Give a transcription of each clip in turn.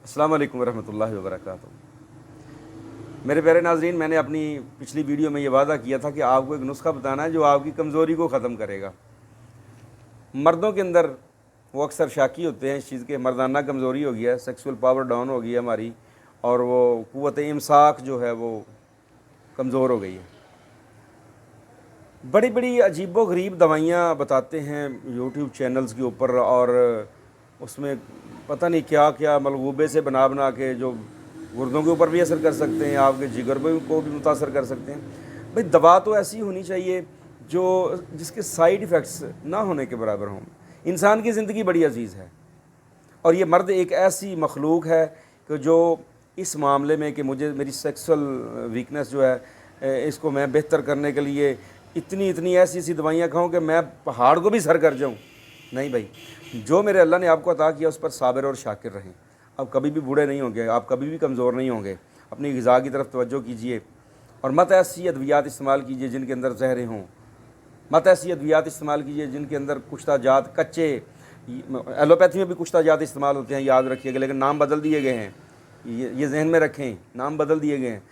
अस्सलाम वालेकुम रहमतुल्लाहि व बरकातुहू। मेरे प्यारे नाज़रीन, मैंने अपनी पिछली वीडियो में ये वादा किया था कि आपको एक नुस्खा बताना है जो आपकी कमज़ोरी को ख़त्म करेगा। मर्दों के अंदर वो अक्सर शाकी होते हैं इस चीज़ के, मर्दाना कमज़ोरी हो गया है, सेक्सुअल पावर डाउन हो गई है हमारी, और वो क़ुव्वत इमसाक जो है वो कमज़ोर हो गई है। बड़ी बड़ी अजीबो गरीब दवाइयाँ बताते हैं यूट्यूब चैनल्स के ऊपर, और उसमें पता नहीं क्या क्या मलगूबे से बना बना के जो गुर्दों के ऊपर भी असर कर सकते हैं, आपके जिगर को भी मुतासर कर सकते हैं। भाई दवा तो ऐसी होनी चाहिए जो जिसके साइड इफ़ेक्ट्स ना होने के बराबर हों। इंसान की ज़िंदगी बड़ी अजीज़ है, और ये मर्द एक ऐसी मखलूक है कि जो इस मामले में कि मुझे मेरी सेक्सुअल वीकनेस जो है इसको मैं बेहतर करने के लिए इतनी ऐसी ऐसी दवाइयाँ खाऊं कि मैं पहाड़ को भी सर कर जाऊं। नहीं भाई, जो मेरे अल्लाह ने आपको अता किया उस पर साबिर और शाकिर रहें। आप कभी भी बूढ़े नहीं होंगे, आप कभी भी कमज़ोर नहीं होंगे। अपनी ग़िज़ा की तरफ तवज्जो कीजिए, और मत ऐसी अद्वियात इस्तेमाल कीजिए जिनके अंदर ज़हरें हों। मत ऐसी अद्वियात इस्तेमाल कीजिए जिनके अंदर कुश्ता जात कच्चे, एलोपैथी में भी कुश्ता जात इस्तेमाल होते हैं, याद रखिएगा, लेकिन नाम बदल दिए गए हैं। ये जहन में रखें, नाम बदल दिए गए हैं।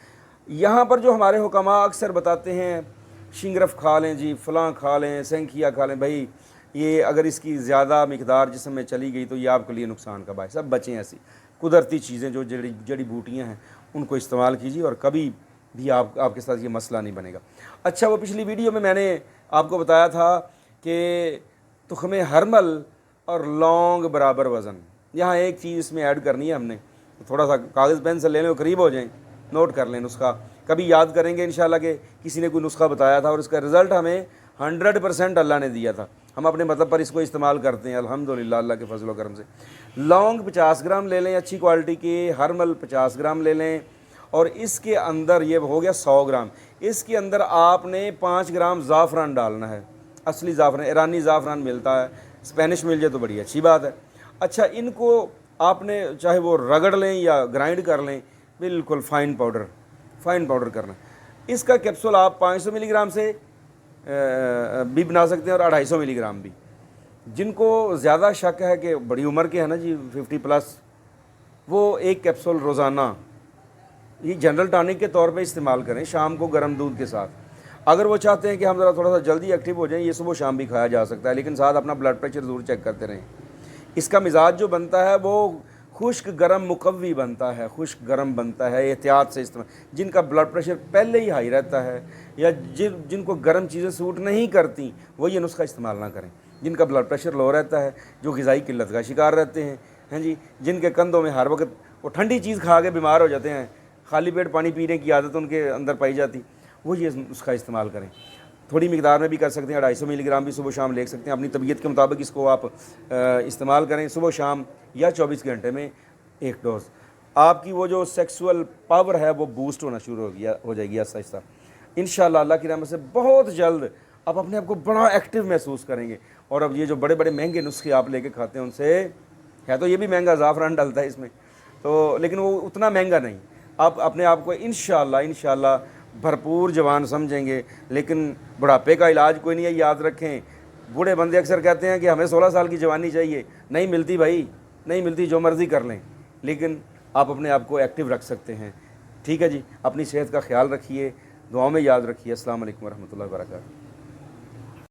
यहाँ पर जो हमारे हुक्मा अक्सर बताते हैं, शिंगरफ खा लें जी, फ़लाँ खा लें, सेंखिया खा लें, भाई ये अगर इसकी ज़्यादा मिकदार जिस्म में चली गई तो ये आपके लिए नुकसान का बायस। सब बचें ऐसी कुदरती चीज़ें जो जड़ी बूटियाँ हैं उनको इस्तेमाल कीजिए, और कभी भी आपके साथ ये मसला नहीं बनेगा। अच्छा, वो पिछली वीडियो में मैंने आपको बताया था कि तुख़्मे हरमल और लौंग बराबर वज़न। यहाँ एक चीज़ इसमें ऐड करनी है हमने, तो थोड़ा सा कागज़ पेन से ले लें, करीब हो जाएं, नोट कर लें नुस्खा। कभी याद करेंगे इंशाल्लाह कि किसी ने कोई नुस्खा बताया था और इसका रिज़ल्ट हमें 100% अल्लाह ने दिया था। हम अपने मतलब पर इसको इस्तेमाल करते हैं अल्हम्दुलिल्लाह, अल्लाह के फजल व करम से। लौंग 50 ग्राम ले लें अच्छी क्वालिटी की, हरमल 50 ग्राम ले लें, और इसके अंदर ये हो गया 100 ग्राम। इसके अंदर आपने 5 ग्राम ज़ाफ़रान डालना है, असली ज़ाफ़रान, ईरानी ज़ाफ़रान मिलता है, स्पेनिश मिल जाए तो बड़ी अच्छी बात है। अच्छा, इनको आपने चाहे वो रगड़ लें या ग्राइंड कर लें, बिल्कुल फ़ाइन पाउडर करना। इसका कैप्सूल आप 500 मिलीग्राम से भी बना सकते हैं, और 250 मिलीग्राम भी। जिनको ज़्यादा शक है कि बड़ी उम्र के हैं ना जी, 50+, वो एक कैप्सूल रोज़ाना ये जनरल टॉनिक के तौर पे इस्तेमाल करें, शाम को गर्म दूध के साथ। अगर वो चाहते हैं कि हम ज़रा थोड़ा सा जल्दी एक्टिव हो जाएं, ये सुबह शाम भी खाया जा सकता है, लेकिन साथ अपना ब्लड प्रेशर ज़रूर चेक करते रहें। इसका मिजाज जो बनता है वो खुश्क गर्म मुकव्वी बनता है, खुश्क गर्म बनता है, एहतियात से इस्तेमाल। जिनका ब्लड प्रेशर पहले ही हाई रहता है, या जिनको गर्म चीज़ें सूट नहीं करती, वो ये नुस्खा इस्तेमाल ना करें। जिनका ब्लड प्रेशर लो रहता है, जो ग़िज़ाई किल्लत का शिकार रहते हैं जी, जिनके कंधों में हर वक्त वो ठंडी चीज़ खा के बीमार हो जाते हैं, खाली पेट पानी पीने की आदत उनके अंदर पाई जाती, वो ये नुस्खा इस्तेमाल करें। थोड़ी मिकदार में भी कर सकते हैं, 250 मिलीग्राम भी सुबह शाम ले सकते हैं। अपनी तबीयत के मुताबिक इसको आप इस्तेमाल करें, सुबह शाम या 24 घंटे में एक डोज। आपकी वो जो सेक्सुअल पावर है वो बूस्ट होना शुरू हो जाएगी आहिस्ता आहिस्ता। इंशाअल्लाह अल्लाह की रहमत से बहुत जल्द आप अपने आप को बड़ा एक्टिव महसूस करेंगे। और अब ये जो बड़े बड़े महंगे नुस्खे आप लेके खाते हैं, उनसे है तो ये भी महंगा, ज़ाफ़रान डलता है इसमें तो, लेकिन वो उतना महंगा नहीं। आप अपने आप को इंशाअल्लाह भरपूर जवान समझेंगे। लेकिन बुढ़ापे का इलाज कोई नहीं है, याद रखें। बूढ़े बंदे अक्सर कहते हैं कि हमें 16 साल की जवानी चाहिए। नहीं मिलती भाई, नहीं मिलती, जो मर्ज़ी कर लें, लेकिन आप अपने आप को एक्टिव रख सकते हैं। ठीक है जी, अपनी सेहत का ख्याल रखिए, दुआओं में याद रखिए। अस्सलाम वालेकुम रहमतुल्लाहि व बरकातहू।